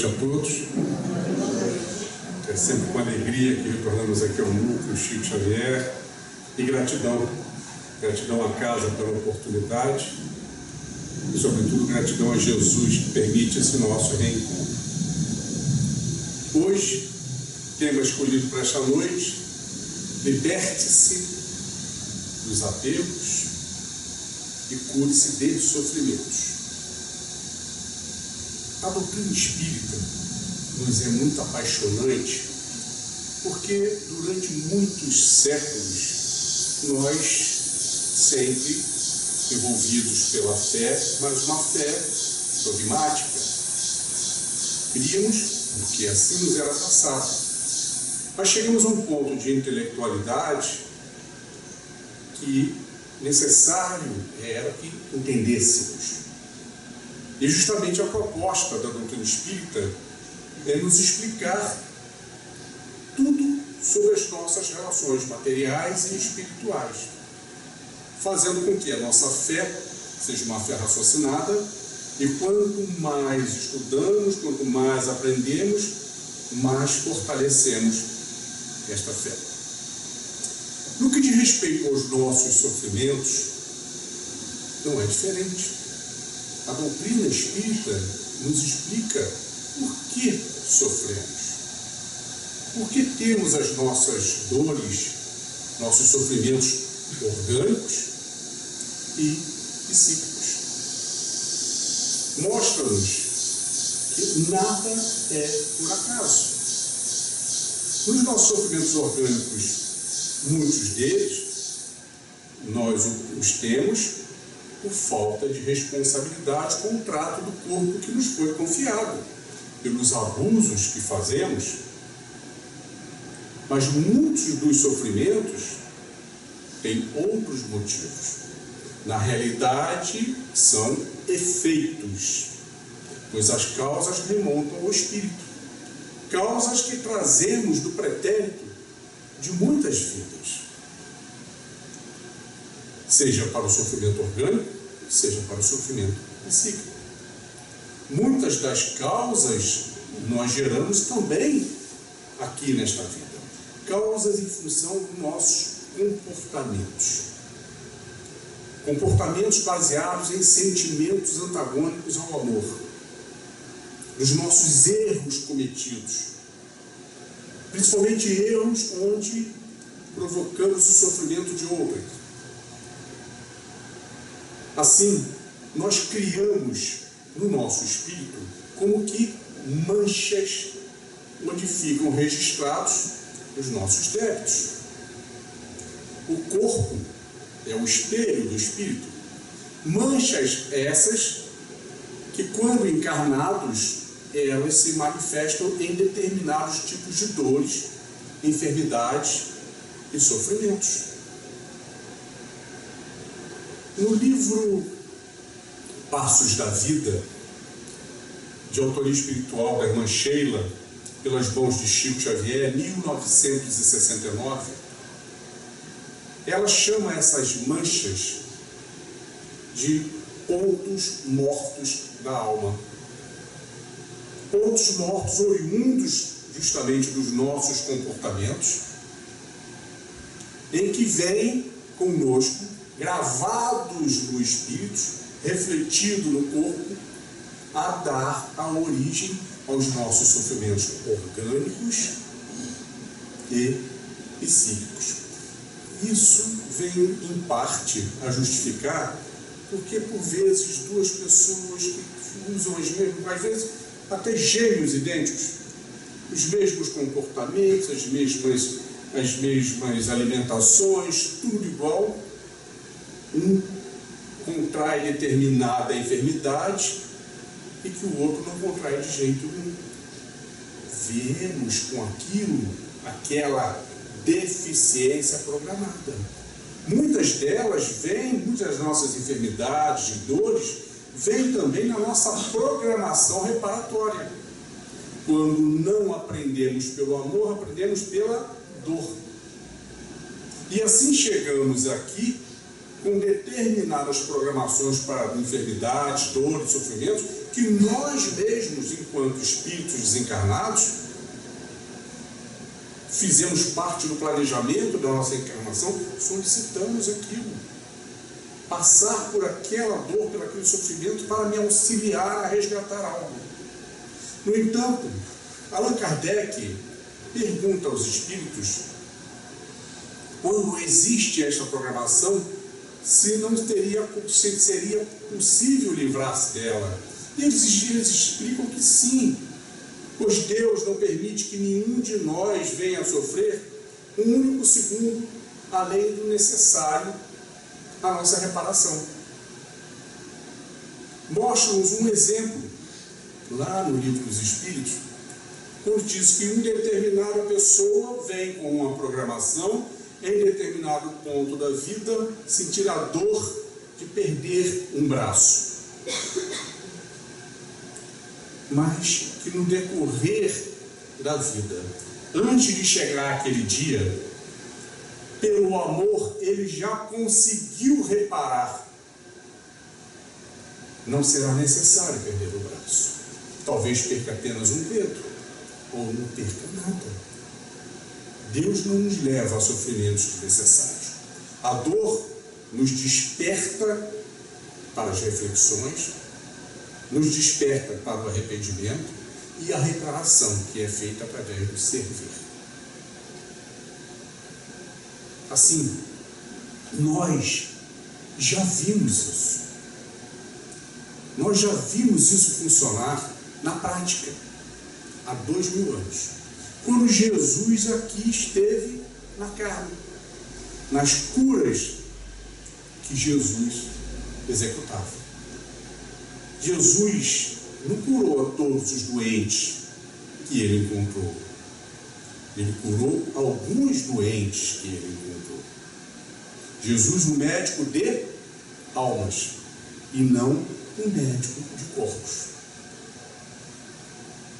noite a todos. É sempre com alegria que retornamos aqui ao núcleo Chico Xavier e gratidão à casa pela oportunidade e, sobretudo, gratidão a Jesus que permite esse nosso reencontro. Hoje, tema escolhido para esta noite: liberte-se dos apegos e cure-se de sofrimentos. A doutrina espírita nos é muito apaixonante porque durante muitos séculos nós sempre envolvidos pela fé, mas uma fé dogmática. Críamos porque assim nos era passado. Mas chegamos a um ponto de intelectualidade que necessário era que entendêssemos. E justamente a proposta da doutrina espírita é nos explicar tudo sobre as nossas relações materiais e espirituais, fazendo com que a nossa fé seja uma fé raciocinada, e quanto mais estudamos, quanto mais aprendemos, mais fortalecemos esta fé. No que diz respeito aos nossos sofrimentos, não é diferente. A doutrina espírita nos explica por que sofremos, por que temos as nossas dores, nossos sofrimentos orgânicos e psíquicos. Mostra-nos que nada é por acaso. Nos nossos sofrimentos orgânicos, muitos deles, nós os temos por falta de responsabilidade com o trato do corpo que nos foi confiado, pelos abusos que fazemos. Mas muitos dos sofrimentos têm outros motivos. Na realidade, são efeitos, pois as causas remontam ao espírito. Causas que trazemos do pretérito de muitas vidas. Seja para o sofrimento orgânico, seja para o sofrimento psíquico. Muitas das causas nós geramos também aqui nesta vida. Causas em função dos nossos comportamentos. Comportamentos baseados em sentimentos antagônicos ao amor. Dos nossos erros cometidos. Principalmente erros onde provocamos o sofrimento de outrem. Assim, nós criamos no nosso espírito como que manchas onde ficam registrados os nossos débitos. O corpo é o espelho do espírito. Manchas essas que, quando encarnados, elas se manifestam em determinados tipos de dores, enfermidades e sofrimentos. No livro Passos da Vida, de autoria espiritual da irmã Sheila, pelas mãos de Chico Xavier, 1969, ela chama essas manchas de pontos mortos da alma. Pontos mortos oriundos justamente dos nossos comportamentos, em que vêm conosco, gravados no espírito, refletido no corpo, a dar a origem aos nossos sofrimentos orgânicos e psíquicos. Isso vem, em parte, a justificar porque, por vezes, duas pessoas que usam as mesmas, às vezes, até gêmeos idênticos, os mesmos comportamentos, as mesmas alimentações, tudo igual. Um contrai determinada enfermidade e que o outro não contrai de jeito nenhum. Vemos com aquilo aquela deficiência programada. Muitas delas vêm, muitas das nossas enfermidades e dores, vêm também na nossa programação reparatória. Quando não aprendemos pelo amor, aprendemos pela dor. E assim chegamos aqui com determinadas programações para enfermidades, dores, sofrimentos, que nós mesmos, enquanto espíritos desencarnados, fizemos parte do planejamento da nossa encarnação, solicitamos aquilo. Passar por aquela dor, por aquele sofrimento, para me auxiliar a resgatar algo. No entanto, Allan Kardec pergunta aos espíritos, quando existe esta programação, se seria possível livrar-se dela. E eles explicam que sim, pois Deus não permite que nenhum de nós venha a sofrer um único segundo além do necessário à nossa reparação. Mostra-nos um exemplo lá no Livro dos Espíritos, quando diz que uma determinada pessoa vem com uma programação em determinado ponto da vida sentir a dor de perder um braço, mas que no decorrer da vida, antes de chegar aquele dia, pelo amor ele já conseguiu reparar. Não será necessário perder o braço. Talvez perca apenas um dedo, ou não perca nada. Deus não nos leva a sofrimentos desnecessários. A dor nos desperta para as reflexões, nos desperta para o arrependimento e a reparação que é feita através do servir. Assim, nós já vimos isso. Nós já vimos isso funcionar na prática há 2000 anos. Quando Jesus aqui esteve na carne, nas curas que Jesus executava. Jesus não curou a todos os doentes que ele encontrou. Ele curou alguns doentes que ele encontrou. Jesus, o médico de almas, e não o médico de corpos.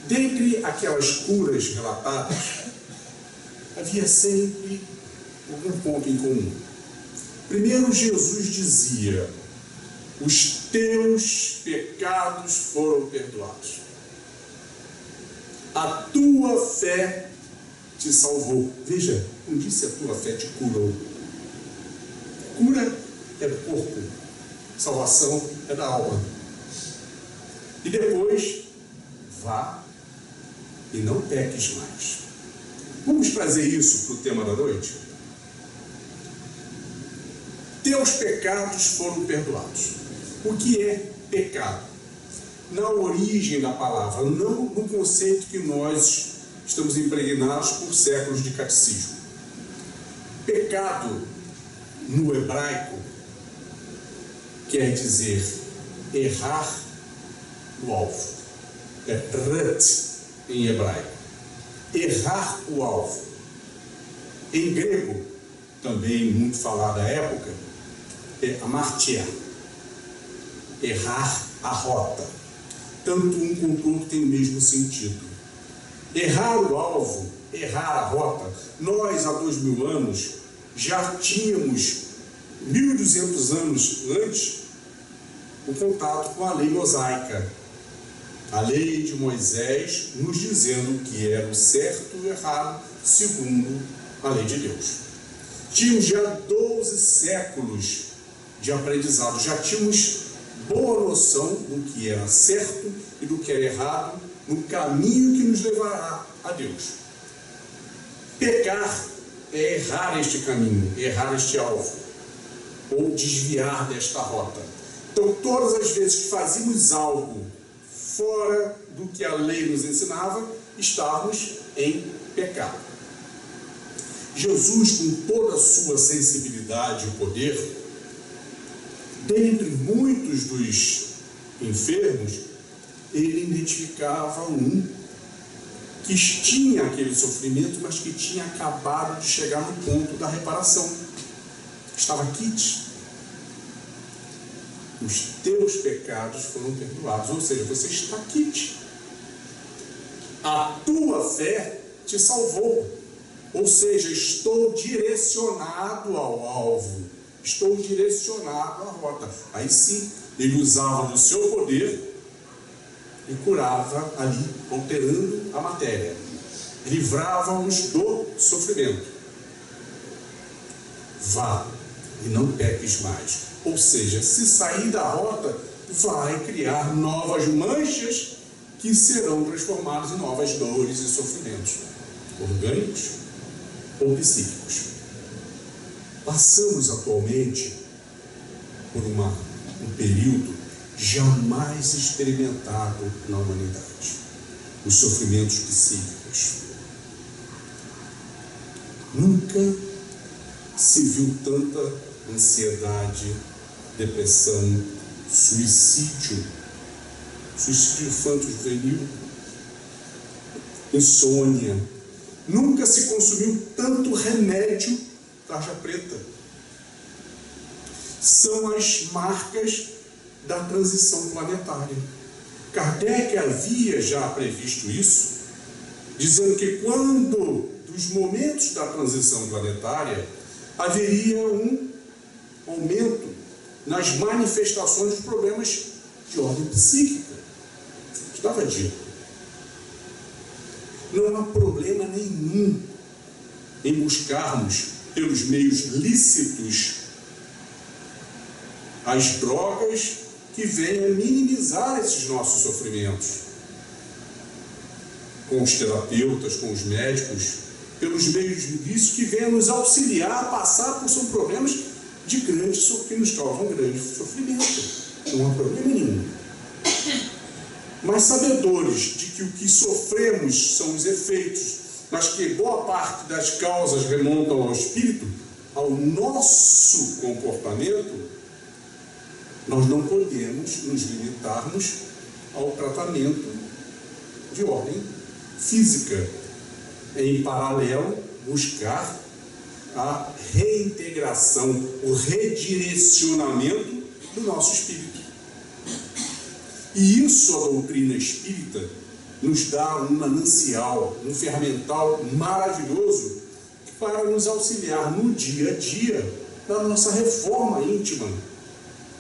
Dentre aquelas curas relatadas, havia sempre algum ponto em comum. Primeiro, Jesus dizia: os teus pecados foram perdoados. A tua fé te salvou. Veja, não disse a tua fé te curou. Cura é do corpo, salvação é da alma. E depois, vá e não peques mais. Vamos trazer isso para o tema da noite? Teus pecados foram perdoados. O que é pecado? Na origem da palavra, não no conceito que nós estamos impregnados por séculos de catecismo. Pecado, no hebraico, quer dizer errar o alvo. É rat em hebraico. Errar o alvo. Em grego, também muito falado da época, é amartia. Errar a rota. Tanto um quanto o outro tem o mesmo sentido. Errar o alvo, errar a rota. Nós, há 2000 anos, já tínhamos, 1200 anos antes, o contato com a lei mosaica. A lei de Moisés nos dizendo o que era o certo e o errado, segundo a lei de Deus. Tínhamos já 12 séculos de aprendizado, já tínhamos boa noção do que era certo e do que era errado, no caminho que nos levará a Deus. Pecar é errar este caminho, errar este alvo, ou desviar desta rota. Então, todas as vezes que fazíamos algo fora do que a lei nos ensinava, estávamos em pecado. Jesus, com toda a sua sensibilidade e poder, dentre muitos dos enfermos, ele identificava um que tinha aquele sofrimento, mas que tinha acabado de chegar no ponto da reparação. Estava quite. Os teus pecados foram perdoados, ou seja, você está quite. A tua fé te salvou, ou seja, estou direcionado ao alvo. estou direcionado à rota. Aí sim, ele usava do seu poder e curava ali, alterando a matéria. Livrava-os do sofrimento. Vá e não peques mais. Ou seja, se sair da rota, vai criar novas manchas que serão transformadas em novas dores e sofrimentos, orgânicos ou psíquicos. Passamos atualmente por um período jamais experimentado na humanidade, os sofrimentos psíquicos. Nunca se viu tanta ansiedade, depressão, suicídio infanto-juvenil, insônia. Nunca se consumiu tanto remédio tarja preta. São as marcas da transição planetária. Kardec havia já previsto isso, dizendo que quando dos momentos da transição planetária haveria um aumento nas manifestações dos problemas de ordem psíquica. Estava dito. Não há problema nenhum em buscarmos pelos meios lícitos as drogas que venham minimizar esses nossos sofrimentos. Com os terapeutas, com os médicos, pelos meios lícitos que venham nos auxiliar a passar por são problemas de que nos causam grande sofrimento. Não há problema nenhum. Mas sabedores de que o que sofremos são os efeitos, mas que boa parte das causas remontam ao espírito, ao nosso comportamento, nós não podemos nos limitarmos ao tratamento de ordem física. Em paralelo, buscar a reintegração, o redirecionamento do nosso espírito. E isso a doutrina espírita nos dá um manancial, um ferramental maravilhoso para nos auxiliar no dia a dia da nossa reforma íntima.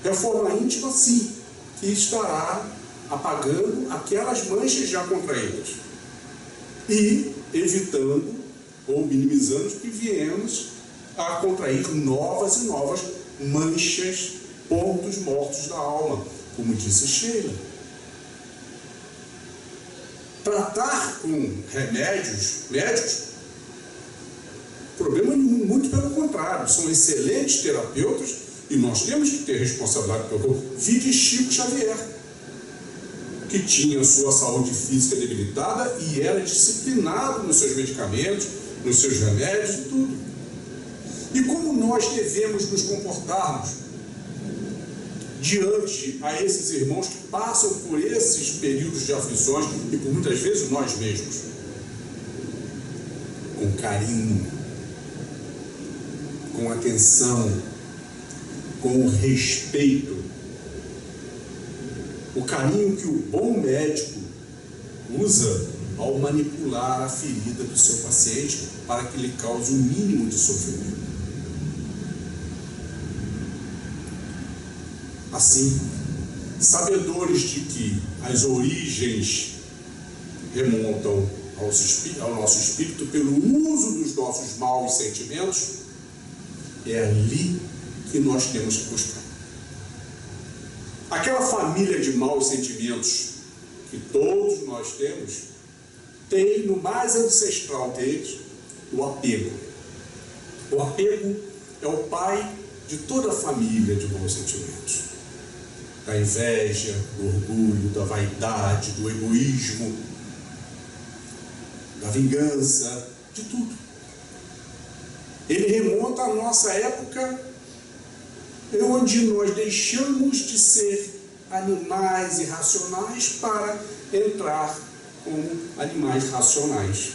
Reforma íntima, sim, que estará apagando aquelas manchas já contraídas e evitando ou minimizando que viemos a contrair novas e novas manchas, pontos mortos da alma, como disse Sheila. Tratar com remédios médicos, problema nenhum, muito pelo contrário, são excelentes terapeutas e nós temos que ter responsabilidade pelo corpo. Vide Chico Xavier, que tinha sua saúde física debilitada e era disciplinado nos seus medicamentos, nos seus remédios e tudo. E como nós devemos nos comportarmos diante a esses irmãos que passam por esses períodos de aflições e por muitas vezes nós mesmos? Com carinho, com atenção, com respeito. O carinho que o bom médico usa ao manipular a ferida do seu paciente para que lhe cause o mínimo de sofrimento. Assim, sabedores de que as origens remontam ao nosso espírito pelo uso dos nossos maus sentimentos, é ali que nós temos que buscar. Aquela família de maus sentimentos que todos nós temos, tem no mais ancestral deles o apego. O apego é o pai de toda a família de maus sentimentos. Da inveja, do orgulho, da vaidade, do egoísmo, da vingança, de tudo. Ele remonta à nossa época onde nós deixamos de ser animais irracionais para entrar como animais racionais.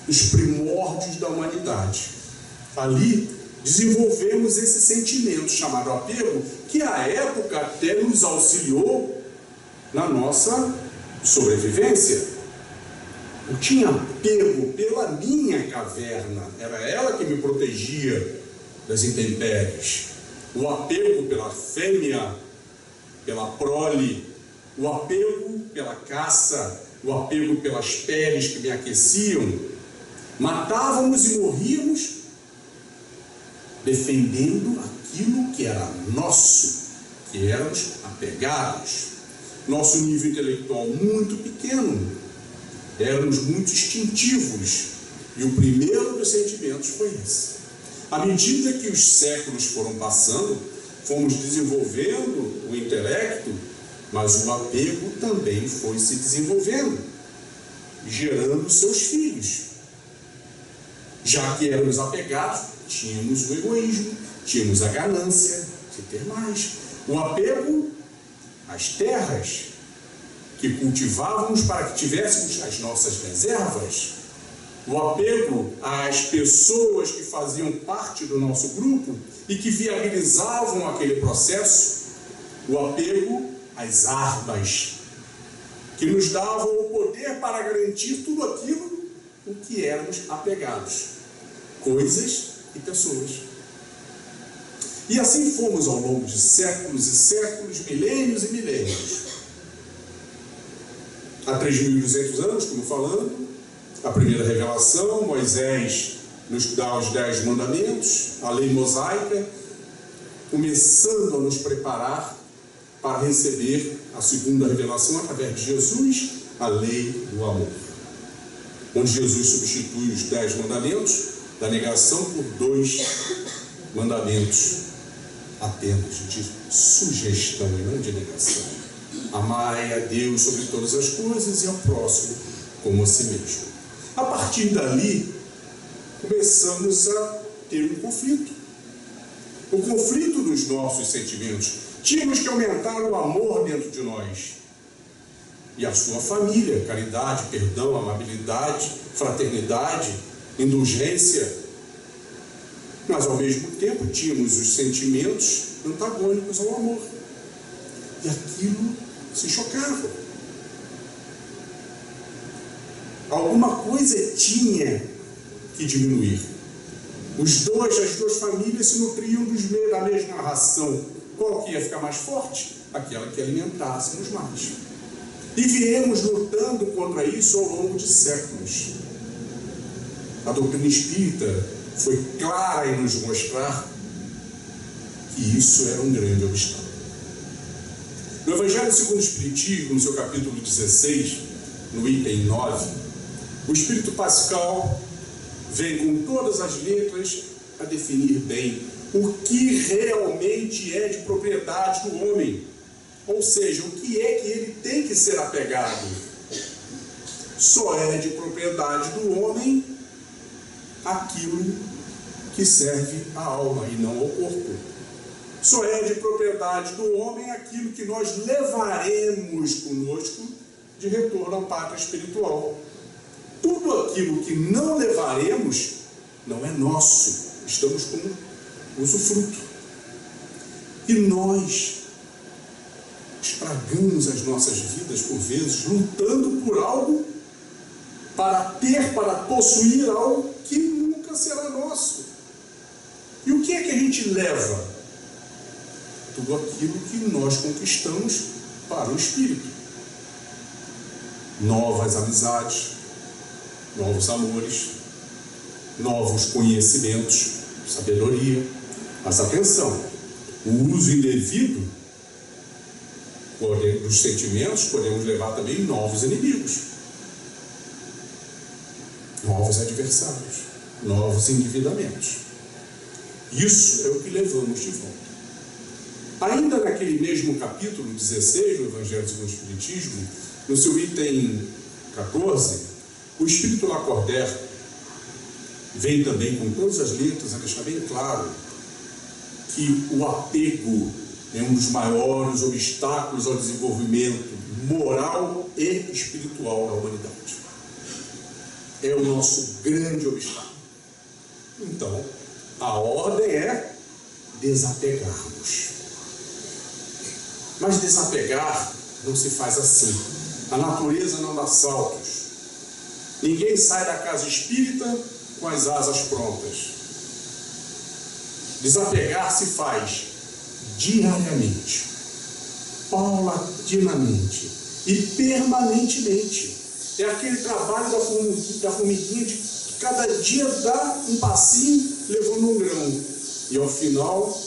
Os primórdios da humanidade. Ali desenvolvemos esse sentimento chamado apego, que à época até nos auxiliou na nossa sobrevivência. Eu tinha apego pela minha caverna, era ela que me protegia das intempéries. o apego pela fêmea, pela prole, o apego pela caça, o apego pelas peles que me aqueciam. Matávamos e morríamos defendendo aquilo que era nosso, que éramos apegados. Nosso nível intelectual muito pequeno, éramos muito instintivos, e o primeiro dos sentimentos foi esse. À medida que os séculos foram passando, fomos desenvolvendo o intelecto, mas o apego também foi se desenvolvendo, gerando seus filhos. Já que éramos apegados, tínhamos o egoísmo, tínhamos a ganância de ter mais. O apego às terras que cultivávamos para que tivéssemos as nossas reservas. O apego às pessoas que faziam parte do nosso grupo e que viabilizavam aquele processo. O apego às armas que nos davam o poder para garantir tudo aquilo o que éramos apegados, coisas e pessoas. E assim fomos ao longo de séculos e séculos, milênios e milênios. Há 3.200 anos, como falando, a primeira revelação, Moisés nos dá os 10 mandamentos, a lei mosaica, começando a nos preparar para receber a segunda revelação através de Jesus, a lei do amor. Onde Jesus substitui os 10 mandamentos da negação por 2 mandamentos apenas de sugestão e não de negação. Amai a Deus sobre todas as coisas e ao próximo como a si mesmo. A partir dali, começamos a ter um conflito. O conflito dos nossos sentimentos. Tínhamos que aumentar o amor dentro de nós. E a sua família, caridade, perdão, amabilidade, fraternidade, indulgência. Mas ao mesmo tempo tínhamos os sentimentos antagônicos ao amor. E aquilo se chocava. Alguma coisa tinha que diminuir. As duas famílias se nutriam da mesma ração. Qual que ia ficar mais forte? Aquela que alimentasse-nos mais. E viemos lutando contra isso ao longo de séculos. A doutrina espírita foi clara em nos mostrar que isso era um grande obstáculo. No Evangelho segundo o Espiritismo, no seu capítulo 16, no item 9, o Espírito Pascal vem com todas as letras a definir bem o que realmente é de propriedade do homem. Ou seja, o que é que ele tem que ser apegado. Só é de propriedade do homem aquilo que serve à alma e não ao corpo. Só é de propriedade do homem aquilo que nós levaremos conosco de retorno à pátria espiritual. Tudo aquilo que não levaremos não é nosso. Estamos como usufruto. E nós estragamos as nossas vidas por vezes, lutando por algo, para ter, para possuir algo que nunca será nosso. E o que é que a gente leva? Tudo aquilo que nós conquistamos para o espírito. Novas amizades, novos amores, novos conhecimentos, sabedoria. Mas atenção, o uso indevido dos sentimentos podemos levar também novos inimigos, novos adversários, novos endividamentos. Isso é o que levamos de volta. Ainda naquele mesmo capítulo 16 do Evangelho segundo o Espiritismo, no seu item 14, o Espírito Lacordaire vem também com todas as letras a deixar bem claro que o apego é um dos maiores obstáculos ao desenvolvimento moral e espiritual da humanidade. É o nosso grande obstáculo. Então, a ordem é desapegarmos. Mas desapegar não se faz assim. A natureza não dá saltos. Ninguém sai da casa espírita com as asas prontas. Desapegar se faz diariamente, paulatinamente e permanentemente. É aquele trabalho da formiguinha de cada dia dá um passinho levando um grão e ao final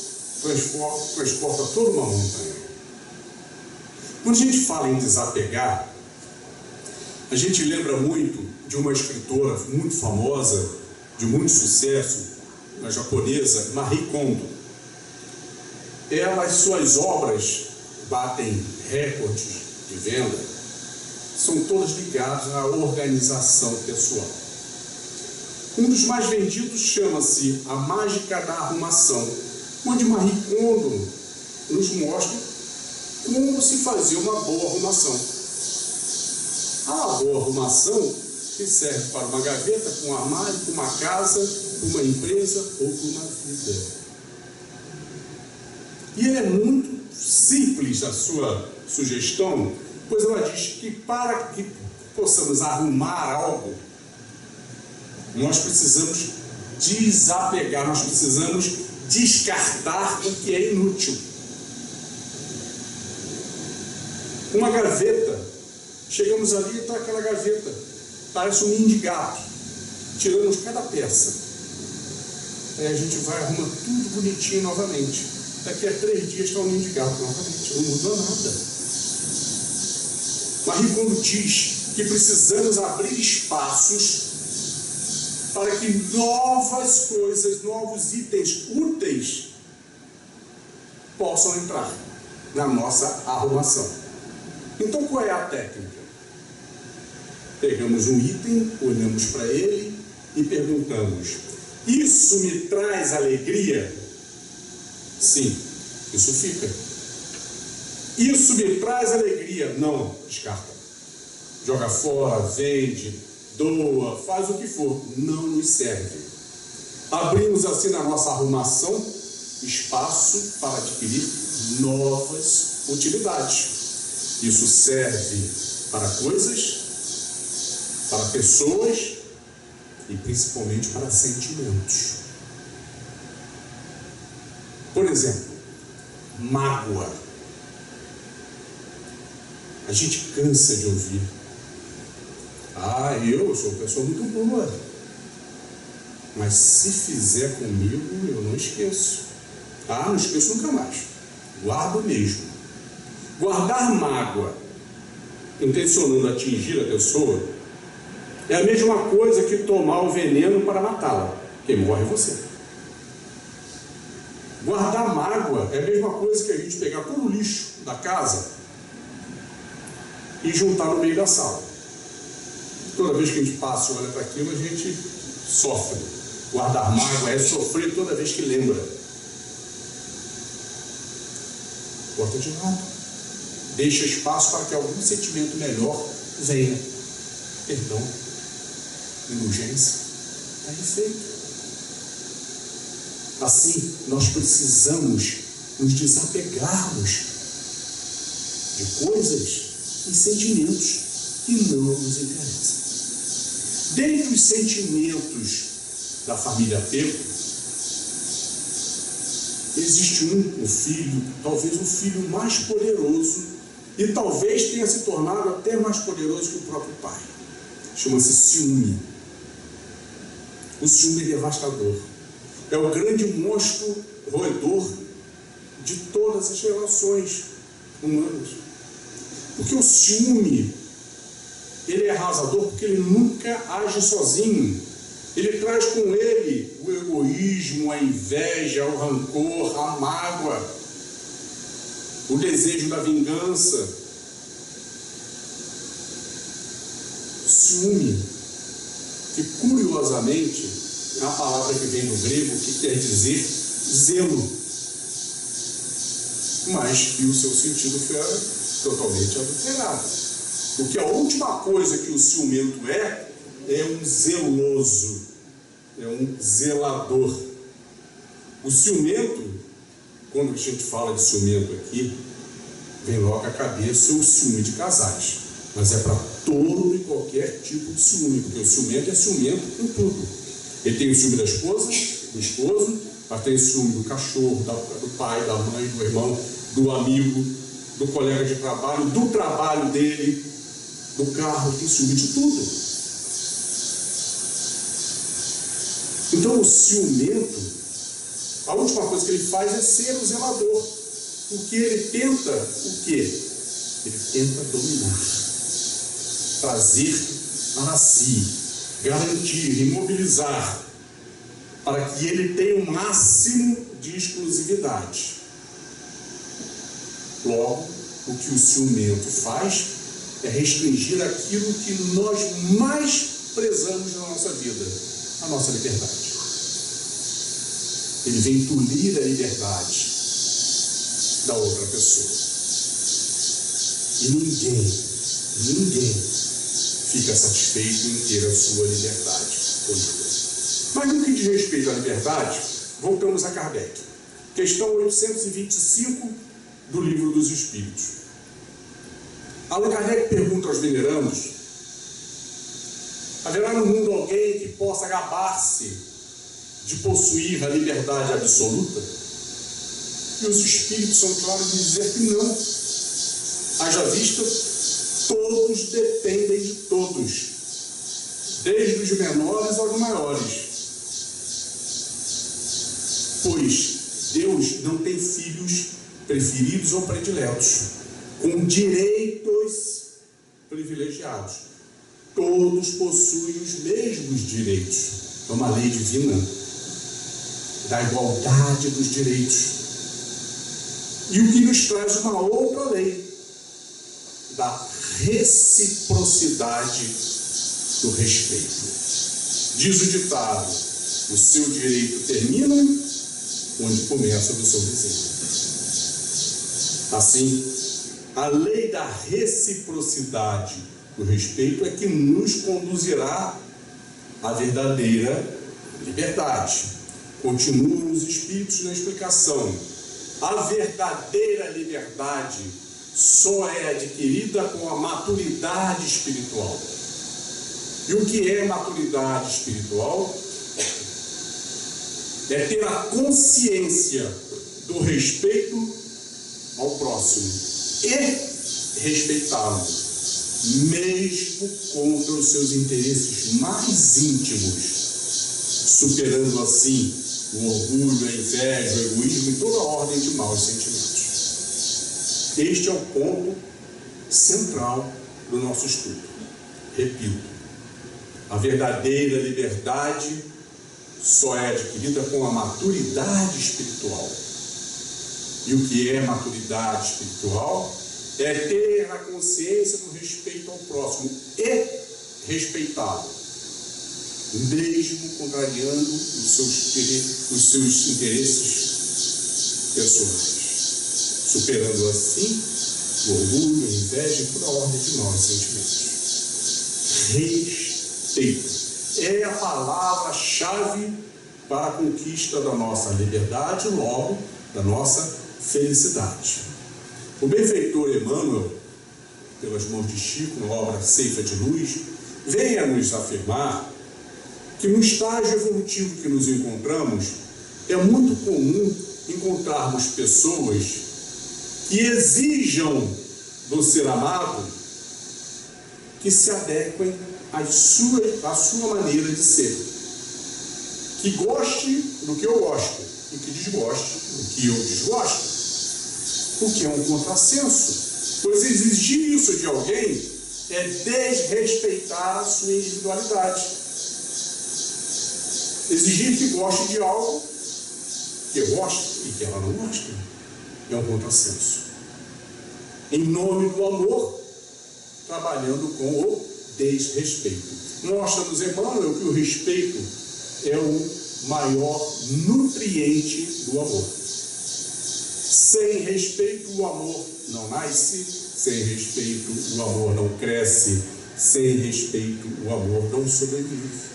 transporta toda uma montanha. Quando a gente fala em desapegar, a gente lembra muito de uma escritora muito famosa, de muito sucesso, a japonesa Marie Kondo. Suas obras batem recordes de venda, são todas ligadas à organização pessoal. Um dos mais vendidos chama-se A Mágica da Arrumação, onde Marie Kondo nos mostra como se fazia uma boa arrumação. A boa arrumação que serve para uma gaveta, para um armário, para uma casa, para uma empresa ou para uma vida. E ela é muito simples a sua sugestão, pois ela diz que para que possamos arrumar algo, nós precisamos desapegar, nós precisamos descartar o que é inútil. Uma gaveta, chegamos ali e está aquela gaveta, parece um ninho de gato, tiramos cada peça. Aí a gente vai arrumar tudo bonitinho novamente. Daqui a 3 dias está um ninho de gato novamente, não muda nada. Marie Kondo diz que precisamos abrir espaços para que novas coisas, novos itens úteis possam entrar na nossa arrumação. Então qual é a técnica? Pegamos um item, olhamos para ele e perguntamos: isso me traz alegria? Sim, isso fica. Isso me traz alegria? Não, descarta. Joga fora, vende, doa, faz o que for, não nos serve. Abrimos assim na nossa arrumação espaço para adquirir novas utilidades. Isso serve para coisas, para pessoas e principalmente para sentimentos. Por exemplo, mágoa. A gente cansa de ouvir: eu sou uma pessoa muito boa, mas se fizer comigo, eu não esqueço. Não esqueço nunca mais. Guardo mesmo. Guardar mágoa, intencionando atingir a pessoa, é a mesma coisa que tomar o veneno para matá-la. Quem morre é você. Guardar mágoa é a mesma coisa que a gente pegar todo o lixo da casa e juntar no meio da sala. Toda vez que a gente passa e olha para aquilo, a gente sofre. Guardar mágoa é sofrer toda vez que lembra. Bota de lado. Deixa espaço para que algum sentimento melhor venha. Perdão, indulgência, está refeito. Assim, nós precisamos nos desapegarmos de coisas e sentimentos que não nos interessam. Dentre os sentimentos da família apego, existe o filho, talvez o filho mais poderoso, e talvez tenha se tornado até mais poderoso que o próprio pai. Chama-se ciúme. O ciúme é devastador. É o grande monstro roedor de todas as relações humanas. Porque o ciúme, ele é arrasador porque ele nunca age sozinho. Ele traz com ele o egoísmo, a inveja, o rancor, a mágoa, o desejo da vingança. Ciúme, que curiosamente é uma palavra que vem do grego que quer dizer zelo, mas que o seu sentido foi totalmente adulterado. Porque a última coisa que o ciumento é um zeloso, é um zelador. O ciumento, quando a gente fala de ciumento aqui, vem logo à cabeça o ciúme de casais, mas é para todo e qualquer tipo de ciúme, porque o ciumento é ciumento com tudo. Ele tem o ciúme da esposa, do esposo, mas tem ciúme do cachorro, do pai, da mãe, do irmão, do amigo, do colega de trabalho, do trabalho dele, do carro, tem ciúme de tudo. Então o ciumento, a última coisa que ele faz é ser o zelador, porque ele tenta o quê? Ele tenta dominar, trazer para si, garantir, imobilizar, para que ele tenha o máximo de exclusividade. Logo, o que o ciumento faz é restringir aquilo que nós mais prezamos na nossa vida, a nossa liberdade. Ele vem tolir a liberdade da outra pessoa. E ninguém fica satisfeito em ter a sua liberdade tolhida. Mas no que diz respeito à liberdade, voltamos a Kardec. Questão 825 do Livro dos Espíritos. Allan Kardec pergunta aos venerandos: haverá no mundo alguém que possa gabar-se de possuir a liberdade absoluta? E os Espíritos são claros de dizer que não. Haja vista, todos dependem de todos, desde os menores aos maiores. Pois Deus não tem filhos preferidos ou prediletos, com direitos privilegiados. Todos possuem os mesmos direitos. É uma lei divina da igualdade dos direitos. E o que nos traz uma outra lei, da reciprocidade do respeito. Diz o ditado: o seu direito termina onde começa o do seu vizinho. Assim, a lei da reciprocidade do respeito é que nos conduzirá à verdadeira liberdade. Continuam os Espíritos na explicação: a verdadeira liberdade só é adquirida com a maturidade espiritual. E o que é maturidade espiritual? É ter a consciência do respeito ao próximo e respeitá-lo, mesmo contra os seus interesses mais íntimos, superando assim o orgulho, a inveja, o egoísmo e toda a ordem de maus sentimentos. Este é o ponto central do nosso estudo. Repito, a verdadeira liberdade só é adquirida com a maturidade espiritual. E o que é maturidade espiritual? É ter a consciência do respeito ao próximo e respeitá-lo, mesmo contrariando os seus interesses pessoais, superando assim o orgulho, a inveja e toda a ordem de maus sentimentos. Respeito é a palavra-chave para a conquista da nossa liberdade e logo da nossa felicidade. O benfeitor Emmanuel, pelas mãos de Chico, na obra Ceifa de Luz, vem a nos afirmar que no estágio evolutivo que nos encontramos, é muito comum encontrarmos pessoas que exijam do ser amado que se adequem à sua maneira de ser, que goste do que eu gosto e que desgoste do que eu desgosto, o que é um contrassenso, pois exigir isso de alguém é desrespeitar a sua individualidade. Exigir que goste de algo que eu gosto e que ela não gosta é um contrassenso. Em nome do amor, trabalhando com o desrespeito. Mostra-nos Emmanuel que o respeito é o maior nutriente do amor. Sem respeito, o amor não nasce. Sem respeito, o amor não cresce. Sem respeito, o amor não sobrevive.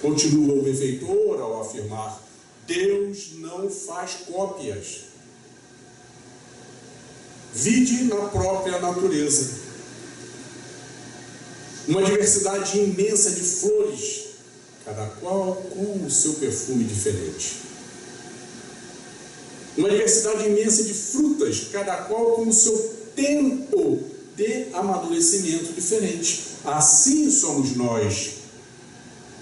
Continua o benfeitor ao afirmar: Deus não faz cópias. Vide na própria natureza uma diversidade imensa de flores cada qual com o seu perfume diferente. Uma diversidade imensa de frutas, cada qual com o seu tempo de amadurecimento diferente. Assim somos nós.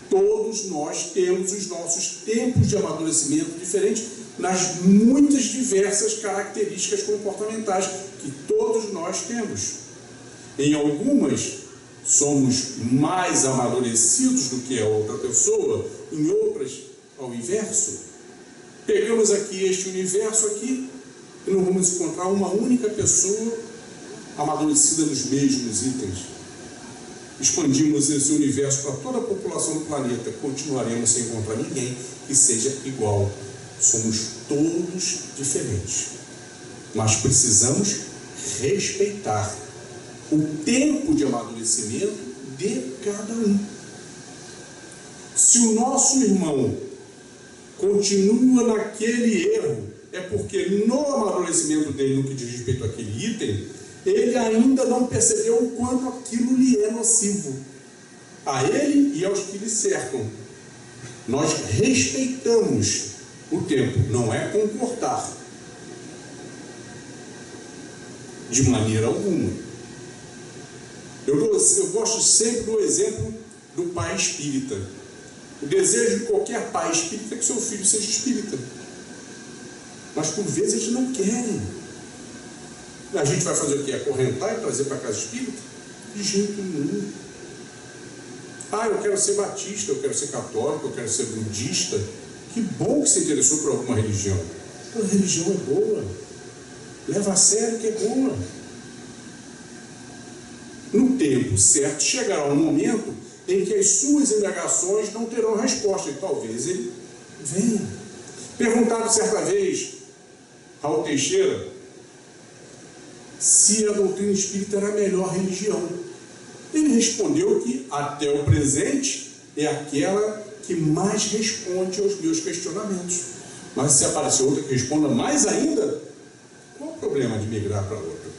Todos nós temos os nossos tempos de amadurecimento diferentes nas muitas diversas características comportamentais que todos nós temos. Em algumas, somos mais amadurecidos do que a outra pessoa, em outras, ao inverso. Pegamos aqui este universo aqui e não vamos encontrar uma única pessoa amadurecida nos mesmos itens. Expandimos esse universo para toda a população do planeta, continuaremos sem encontrar ninguém que seja igual. Somos todos diferentes, mas precisamos respeitar o tempo de amadurecimento de cada um. Se o nosso irmão continua naquele erro, é porque no amadurecimento dele, no que diz respeito àquele item, ele ainda não percebeu o quanto aquilo lhe é nocivo, a ele e aos que lhe cercam. Nós respeitamos o tempo, não é concordar de maneira alguma. Eu gosto sempre do exemplo do pai espírita. O desejo de qualquer pai espírita é que seu filho seja espírita, mas por vezes eles não querem. A gente vai fazer o quê? Acorrentar e trazer para a casa espírita? De jeito nenhum. Eu quero ser batista, eu quero ser católico, eu quero ser budista. Que bom que se interessou por alguma religião. A religião é boa. Leva a sério que é boa. No tempo certo, chegará um momento em que as suas indagações não terão resposta, e talvez ele venha. Perguntaram certa vez Raul Teixeira se a doutrina espírita era a melhor religião. Ele respondeu que até o presente é aquela que mais responde aos meus questionamentos. Mas se aparecer outra que responda mais ainda, qual o problema de migrar para outra?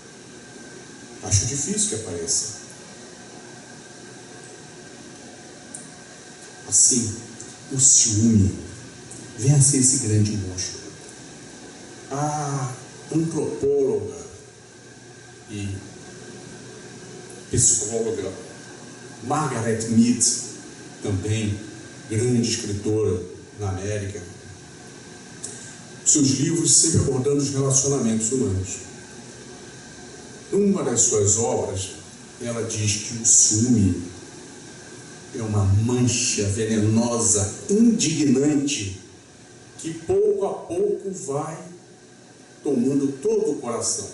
Acho difícil que apareça. Assim, o ciúme vem a ser esse grande monstro. A antropóloga e psicóloga Margaret Mead, também grande escritora na América, seus livros sempre abordando os relacionamentos humanos. Numa das suas obras, ela diz que o ciúme é uma mancha venenosa, indignante, que pouco a pouco vai tomando todo o coração,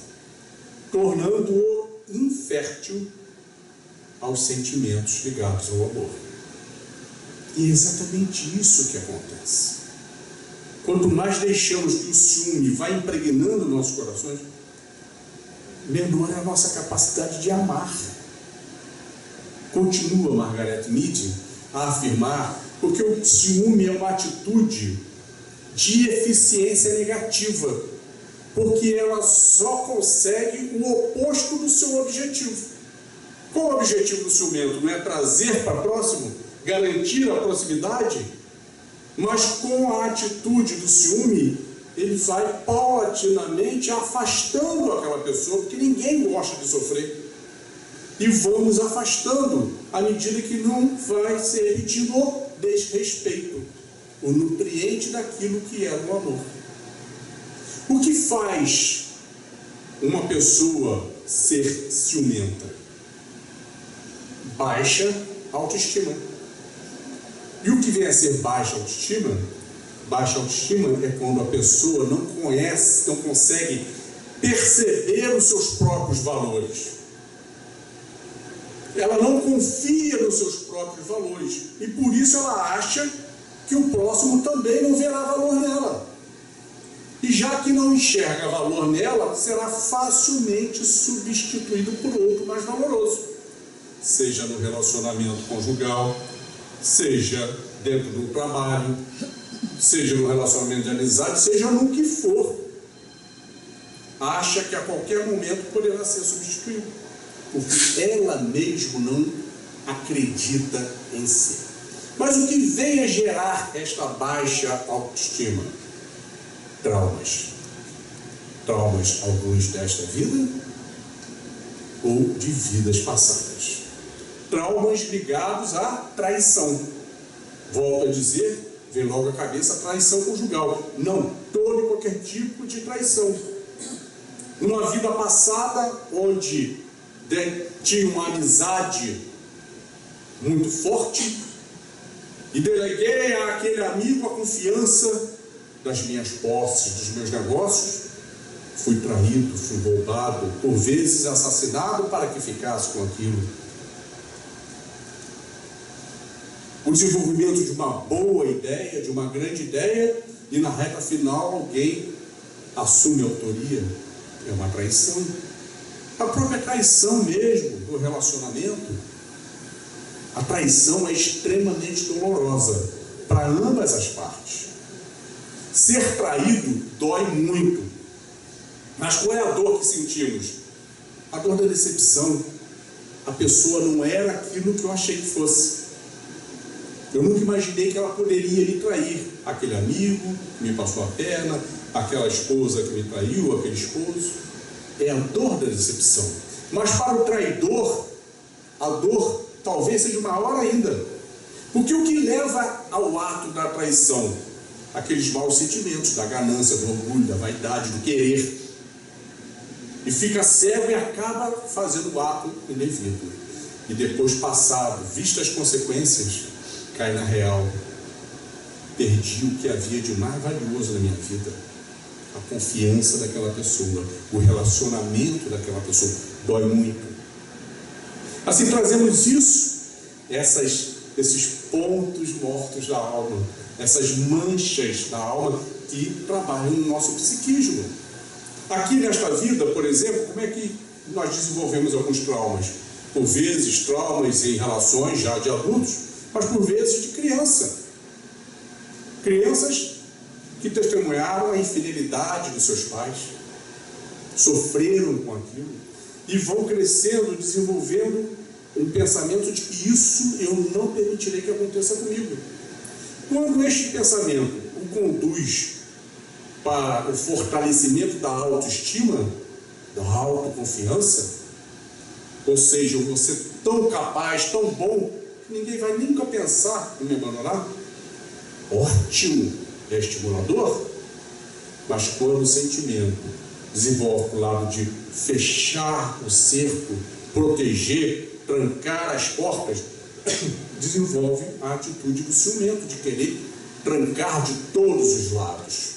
tornando-o infértil aos sentimentos ligados ao amor. E é exatamente isso que acontece. Quanto mais deixamos que o ciúme vá impregnando nossos corações, menor é a nossa capacidade de amar. Continua Margaret Mead a afirmar, porque o ciúme é uma atitude de eficiência negativa, porque ela só consegue o oposto do seu objetivo. Qual o objetivo do ciumento? Não é trazer para próximo, garantir a proximidade, mas com a atitude do ciúme, ele vai paulatinamente afastando aquela pessoa, porque ninguém gosta de sofrer. E vamos afastando, à medida que não vai ser repetido o desrespeito, o nutriente daquilo que era o amor. O que faz uma pessoa ser ciumenta? Baixa autoestima. E o que vem a ser baixa autoestima? Baixa autoestima é quando a pessoa não consegue perceber os seus próprios valores. Ela não confia nos seus próprios valores. E por isso ela acha que o próximo também não verá valor nela. E já que não enxerga valor nela, será facilmente substituído por outro mais valoroso. Seja no relacionamento conjugal, seja dentro do trabalho, seja no relacionamento de amizade, seja no que for. Acha que a qualquer momento poderá ser substituído, porque ela mesma não acredita em si. Mas o que vem a gerar esta baixa autoestima? Traumas. Traumas, alguns desta vida ou de vidas passadas. Traumas ligados à traição. Volto a dizer, vem logo à cabeça a traição conjugal. Não, todo e qualquer tipo de traição. Numa vida passada, onde tinha uma amizade muito forte, e deleguei àquele amigo a confiança das minhas posses, dos meus negócios, fui traído, fui roubado, por vezes assassinado para que ficasse com aquilo. O desenvolvimento de uma boa ideia, de uma grande ideia, e na reta final alguém assume a autoria, é uma traição. A própria traição mesmo do relacionamento, a traição é extremamente dolorosa para ambas as partes. Ser traído dói muito. Mas qual é a dor que sentimos? A dor da decepção. A pessoa não era aquilo que eu achei que fosse. Eu nunca imaginei que ela poderia me trair. Aquele amigo que me passou a perna, aquela esposa que me traiu, aquele esposo. É a dor da decepção. Mas para o traidor, a dor talvez seja maior ainda. Porque o que leva ao ato da traição? Aqueles maus sentimentos, da ganância, do orgulho, da vaidade, do querer. E fica cego e acaba fazendo o ato indevido. E depois, passado, vistas as consequências, cai na real. Perdi o que havia de mais valioso na minha vida. A confiança daquela pessoa, o relacionamento daquela pessoa. Dói muito. Assim trazemos esses pontos mortos da alma, essas manchas da alma que trabalham no nosso psiquismo. Aqui nesta vida, por exemplo, como é que nós desenvolvemos alguns traumas? Por vezes traumas em relações já de adultos, mas por vezes de criança. Crianças que testemunharam a infidelidade dos seus pais, sofreram com aquilo e vão crescendo, desenvolvendo um pensamento de que isso eu não permitirei que aconteça comigo. Quando este pensamento o conduz para o fortalecimento da autoestima, da autoconfiança, ou seja, eu vou ser tão capaz, tão bom, que ninguém vai nunca pensar em me abandonar, ótimo, é estimulador. Mas quando o sentimento desenvolve o lado de fechar o cerco, proteger, trancar as portas, desenvolve a atitude do ciumento, de querer trancar de todos os lados.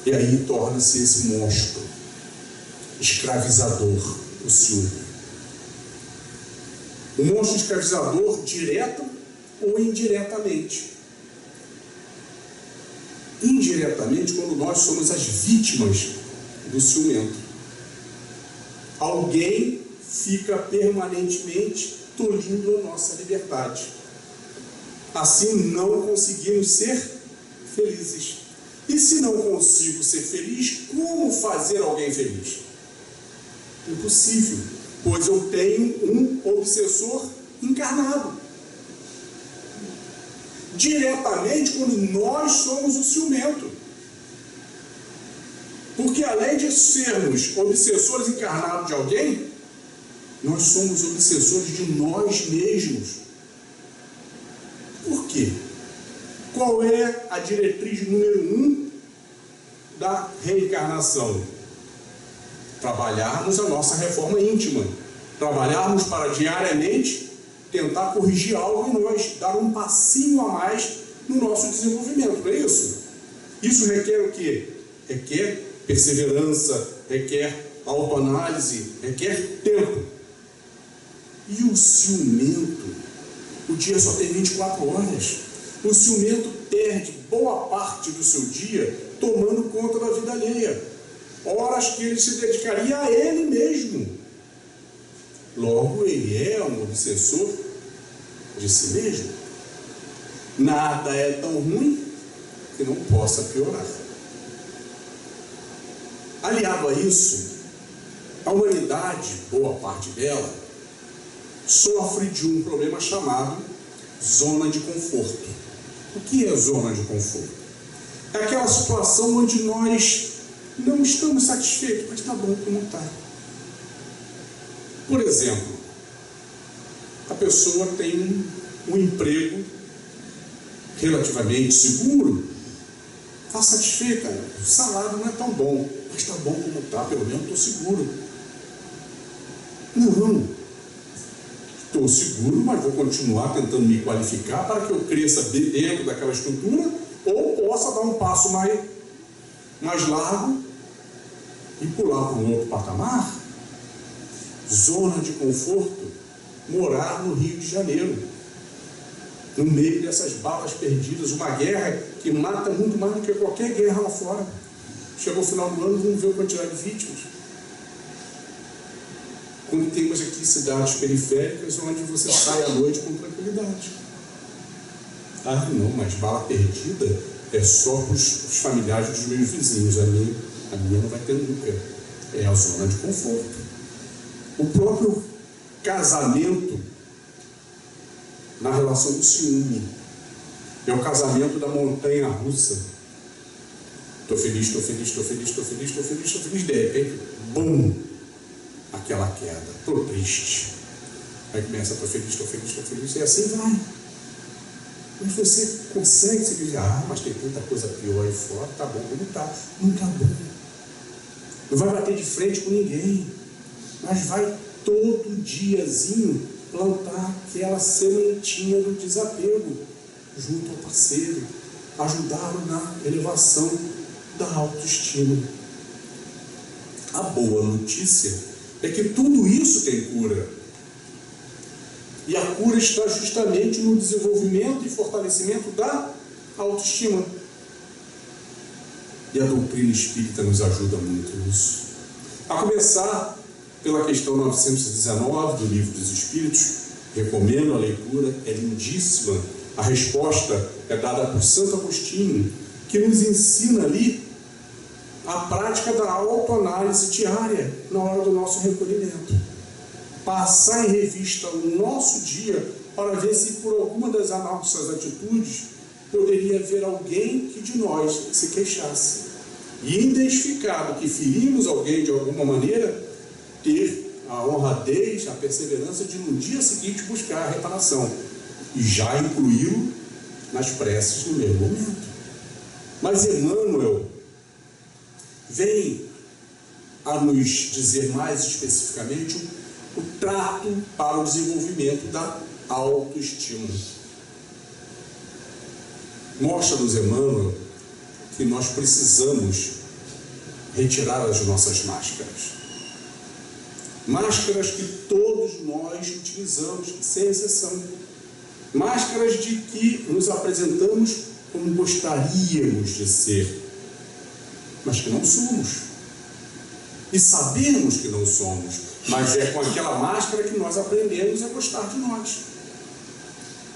E aí torna-se esse monstro escravizador, o ciúme. O monstro escravizador, direto ou indiretamente. Indiretamente, quando nós somos as vítimas do ciumento. Alguém fica permanentemente tolhindo a nossa liberdade. Assim não conseguimos ser felizes. E se não consigo ser feliz, como fazer alguém feliz? Impossível, pois eu tenho um obsessor encarnado. Diretamente, quando nós somos o ciumento. Porque além de sermos obsessores encarnados de alguém, nós somos obsessores de nós mesmos. Por quê? Qual é a diretriz número 1 da reencarnação? Trabalharmos a nossa reforma íntima. Trabalharmos para diariamente tentar corrigir algo em nós, dar um passinho a mais no nosso desenvolvimento, não é isso? Isso requer o quê? Requer perseverança, requer autoanálise, requer tempo. E o ciumento? O dia só tem 24 horas. O ciumento perde boa parte do seu dia tomando conta da vida alheia. Horas que ele se dedicaria a ele mesmo. Logo, ele é um obsessor de si mesmo. Nada é tão ruim que não possa piorar. Aliado a isso, a humanidade, boa parte dela, sofre de um problema chamado zona de conforto. O que é zona de conforto? É aquela situação onde nós não estamos satisfeitos, mas está bom como está. Por exemplo, a pessoa tem um emprego relativamente seguro, está satisfeita, o salário não é tão bom, mas está bom como está, pelo menos estou seguro. Não, estou seguro, mas vou continuar tentando me qualificar para que eu cresça dentro daquela estrutura ou possa dar um passo mais largo e pular para um outro patamar. Zona de conforto, morar no Rio de Janeiro, no meio dessas balas perdidas, uma guerra que mata muito mais do que qualquer guerra lá fora. Chegou o final do ano, vamos ver a quantidade de vítimas. Quando temos aqui cidades periféricas onde você sai à noite com tranquilidade. Ah, não, mas bala perdida é só para os familiares dos meus vizinhos. A minha não vai ter nunca. É a zona de conforto. O próprio casamento na relação do ciúme é o casamento da montanha russa. Estou feliz, estou feliz, estou feliz, estou feliz, estou feliz, estou feliz. De repente, bum, aquela queda. Estou triste. Aí começa, estou feliz, estou feliz, estou feliz. E assim vai. Mas você consegue se dizer, mas tem tanta coisa pior aí fora. Tá bom como tá. Não tá bom. Não vai bater de frente com ninguém. Mas vai todo diazinho plantar aquela sementinha do desapego junto ao parceiro, ajudá-lo na elevação da autoestima. A boa notícia é que tudo isso tem cura. E a cura está justamente no desenvolvimento e fortalecimento da autoestima. E a doutrina espírita nos ajuda muito nisso. A começar pela questão 919 do Livro dos Espíritos, recomendo a leitura, é lindíssima. A resposta é dada por Santo Agostinho, que nos ensina ali a prática da autoanálise diária na hora do nosso recolhimento. Passar em revista o nosso dia para ver se por alguma das nossas atitudes poderia haver alguém que de nós se queixasse. E identificado que ferimos alguém de alguma maneira, ter a honradez, a perseverança de no dia seguinte buscar a reparação e já incluí-lo nas preces no mesmo momento. Mas Emmanuel vem a nos dizer mais especificamente o trato para o desenvolvimento da autoestima. Mostra-nos Emmanuel que nós precisamos retirar as nossas máscaras. Máscaras que todos nós utilizamos, sem exceção. Máscaras de que nos apresentamos como gostaríamos de ser, mas que não somos. E sabemos que não somos, mas é com aquela máscara que nós aprendemos a gostar de nós.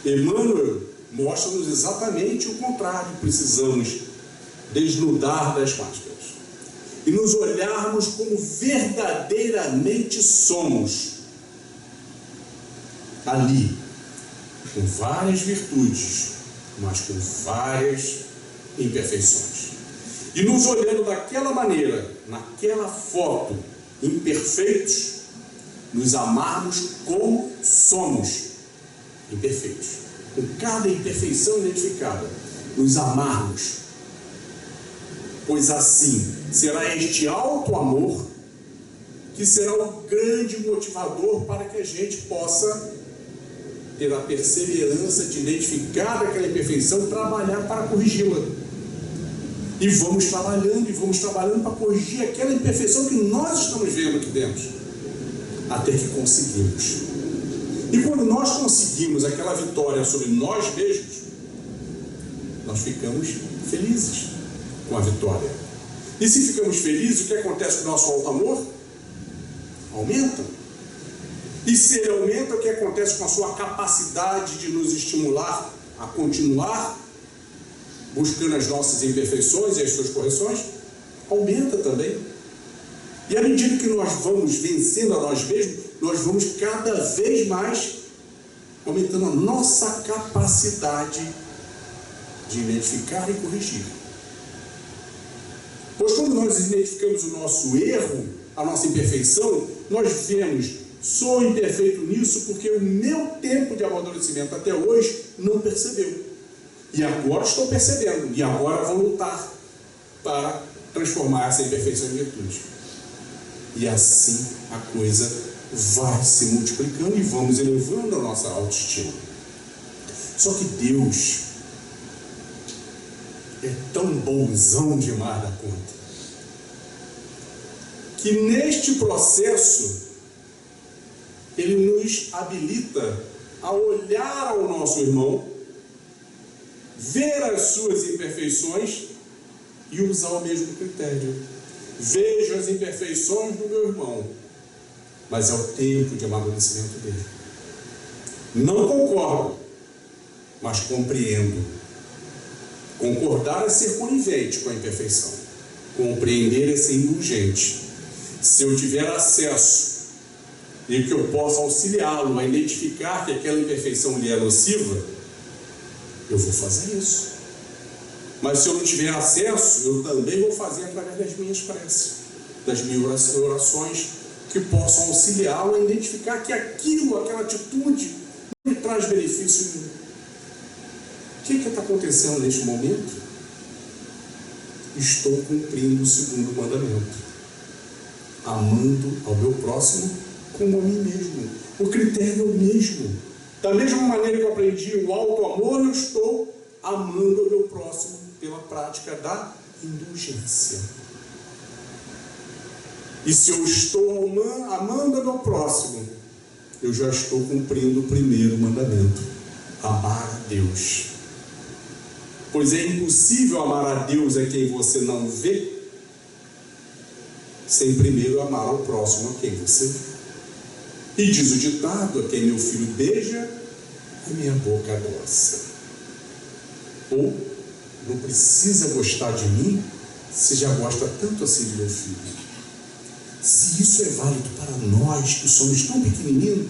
Emmanuel mostra-nos exatamente o contrário. Precisamos desnudar das máscaras e nos olharmos como verdadeiramente somos, ali, com várias virtudes, mas com várias imperfeições. E nos olhando daquela maneira, naquela foto, imperfeitos, nos amarmos como somos, imperfeitos. Com cada imperfeição identificada, nos amarmos. Pois assim será este alto amor que será o grande motivador para que a gente possa ter a perseverança de identificar aquela imperfeição, trabalhar para corrigi-la. E vamos trabalhando para corrigir aquela imperfeição que nós estamos vendo aqui dentro, até que conseguimos. E quando nós conseguimos aquela vitória sobre nós mesmos, nós ficamos felizes com a vitória. E se ficamos felizes, o que acontece com o nosso alto amor? Aumenta. E se ele aumenta, o que acontece com a sua capacidade de nos estimular a continuar buscando as nossas imperfeições e as suas correções? Aumenta também. E à medida que nós vamos vencendo a nós mesmos, nós vamos cada vez mais aumentando a nossa capacidade de identificar e corrigir. Pois quando nós identificamos o nosso erro, a nossa imperfeição, nós vemos, sou imperfeito nisso porque o meu tempo de amadurecimento até hoje não percebeu. E agora estou percebendo, e agora vou lutar para transformar essa imperfeição em virtude. E assim a coisa vai se multiplicando e vamos elevando a nossa autoestima. Só que Deus é tão bonzão demais da conta, que neste processo Ele nos habilita a olhar ao nosso irmão, ver as suas imperfeições e usar o mesmo critério. Vejo as imperfeições do meu irmão, mas é o tempo de amadurecimento dele. Não concordo, mas compreendo. Concordar é ser conivente com a imperfeição. Compreender é ser indulgente. Se eu tiver acesso e que eu possa auxiliá-lo a identificar que aquela imperfeição lhe é nociva, eu vou fazer isso. Mas se eu não tiver acesso, eu também vou fazer através das minhas preces, das minhas orações, que possam auxiliá-lo a identificar que aquela atitude não lhe traz benefício nenhum. O que está acontecendo neste momento? Estou cumprindo o segundo mandamento, amando ao meu próximo como a mim mesmo. O critério é o mesmo. Da mesma maneira que eu aprendi o alto amor, eu estou amando ao meu próximo pela prática da indulgência. E se eu estou amando ao meu próximo, eu já estou cumprindo o primeiro mandamento, amar a Deus. Pois é impossível amar a Deus a quem você não vê, sem primeiro amar ao próximo a quem você vê. E diz o ditado: a quem meu filho beija, a minha boca adoça. Ou, não precisa gostar de mim, se já gosta tanto assim de meu filho. Se isso é válido para nós, que somos tão pequenininhos,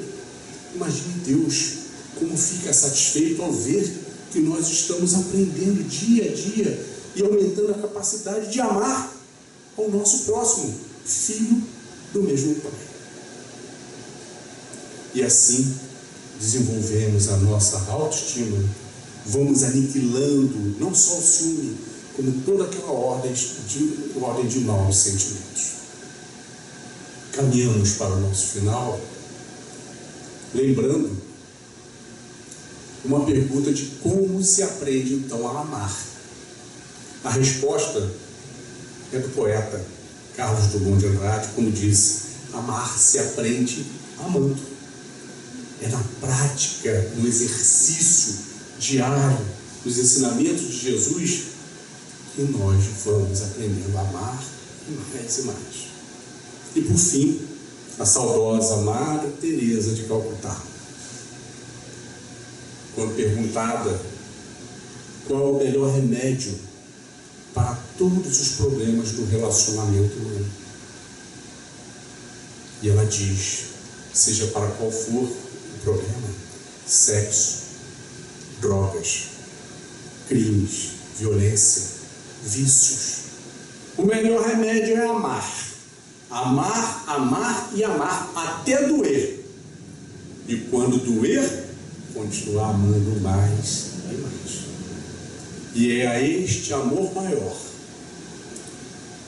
imagine Deus como fica satisfeito ao ver que nós estamos aprendendo dia a dia e aumentando a capacidade de amar ao nosso próximo, filho do mesmo Pai. E assim desenvolvemos a nossa autoestima, vamos aniquilando não só o ciúme, como toda aquela ordem de maus sentimentos. Caminhamos para o nosso final, lembrando uma pergunta de como se aprende então a amar. A resposta é do poeta Carlos Drummond de Andrade, como disse: amar se aprende amando. É na prática, no exercício diário dos ensinamentos de Jesus que nós vamos aprendendo a amar mais e mais. E por fim, a saudosa amada Teresa de Calcutá, quando perguntada qual é o melhor remédio para todos os problemas do relacionamento humano, e ela diz: seja para qual for o problema, sexo, drogas, crimes, violência, vícios, o melhor remédio é amar. Amar, amar e amar até doer. E quando doer, continuar amando mais e mais. E é a este amor maior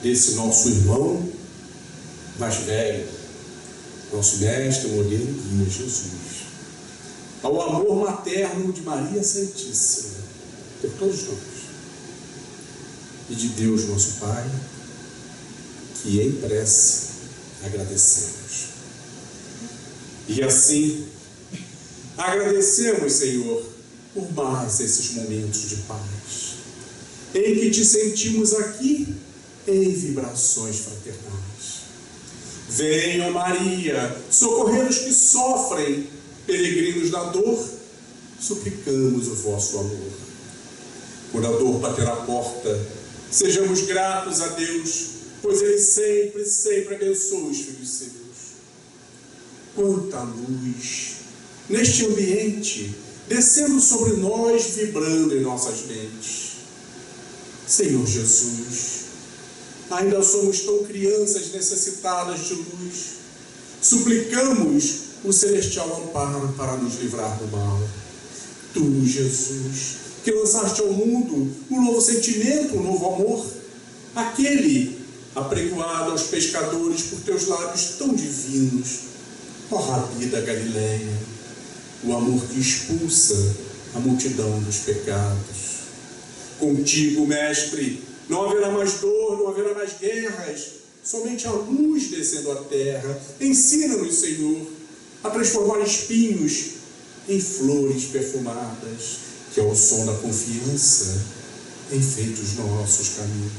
desse nosso irmão mais velho, nosso mestre, modelo e guia, Jesus, ao amor materno de Maria Santíssima, por todos nós, e de Deus nosso Pai, que em prece agradecemos. E assim, agradecemos, Senhor, por mais esses momentos de paz, em que te sentimos aqui em vibrações fraternais. Venha, Maria, socorrer os que sofrem, peregrinos da dor, suplicamos o vosso amor. Por a dor bater a porta, sejamos gratos a Deus, pois Ele sempre, sempre abençoa os filhos seus. quanta luz neste ambiente, descendo sobre nós, vibrando em nossas mentes. Senhor Jesus, ainda somos tão crianças necessitadas de luz. Suplicamos o celestial amparo para nos livrar do mal. Tu, Jesus, que lançaste ao mundo um novo sentimento, um novo amor, aquele apregoado aos pescadores por teus lábios tão divinos, ó Rabi da Galileia, o amor que expulsa a multidão dos pecados. Contigo, Mestre, não haverá mais dor, não haverá mais guerras, somente a luz descendo à terra. Ensina-nos, Senhor, a transformar espinhos em flores perfumadas, que é o som da confiança, enfeita os nossos caminhos.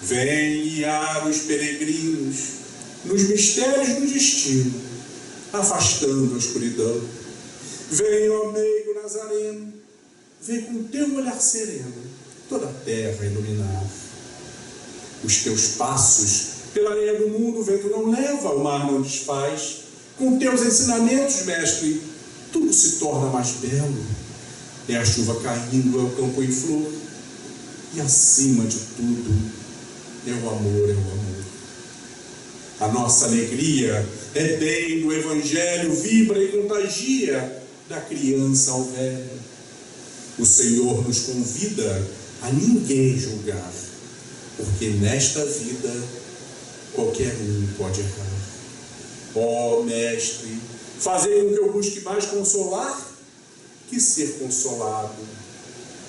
Vem guiar os peregrinos nos mistérios do destino, afastando a escuridão. Vem, ó meigo Nazareno, vem com teu olhar sereno toda a terra iluminar. Os teus passos pela areia do mundo o vento não leva, o mar não desfaz. Com teus ensinamentos, Mestre, tudo se torna mais belo. É a chuva caindo, é o campo em flor, e acima de tudo é o amor, é o amor. A nossa alegria é bem do Evangelho, vibra e contagia da criança ao velho. O Senhor nos convida a ninguém julgar, porque nesta vida qualquer um pode errar. Ó Mestre, fazei com que eu busque mais consolar que ser consolado,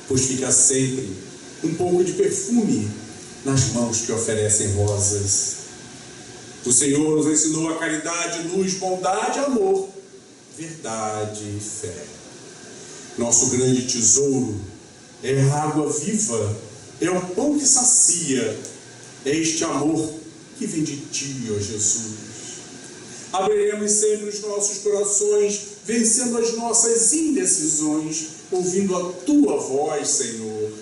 pois fica sempre um pouco de perfume nas mãos que oferecem rosas. O Senhor nos ensinou a caridade, luz, bondade, amor, verdade e fé. Nosso grande tesouro é a água viva, é o pão que sacia, é este amor que vem de Ti, ó Jesus. Abriremos sempre os nossos corações, vencendo as nossas indecisões, ouvindo a Tua voz, Senhor,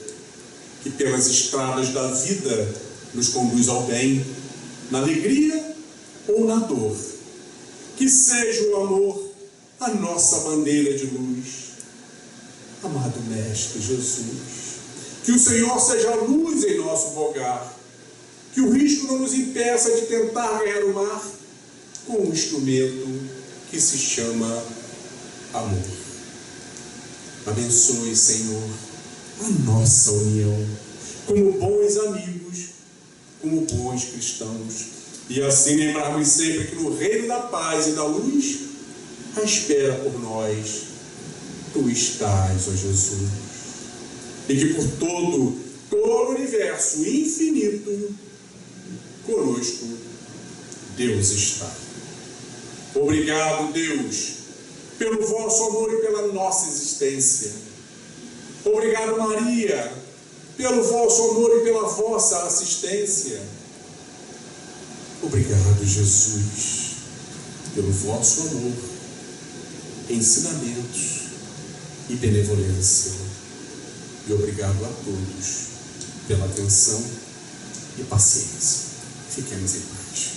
que pelas estradas da vida nos conduz ao bem, na alegria ou na dor. Que seja o amor a nossa bandeira de luz. Amado Mestre Jesus, que o Senhor seja a luz em nosso vogar, que o risco não nos impeça de tentar ganhar o mar com um instrumento que se chama amor. Abençoe, Senhor, a nossa união, como bons amigos, como bons cristãos, e assim lembrarmos sempre que no reino da paz e da luz, a espera por nós, Tu estás, ó Jesus, e que por todo o universo infinito, conosco, Deus está. Obrigado, Deus, pelo vosso amor e pela nossa existência. Obrigado, Maria, pelo vosso amor e pela vossa assistência. Obrigado, Jesus, pelo vosso amor, ensinamentos e benevolência. E obrigado a todos pela atenção e paciência. Fiquemos em paz.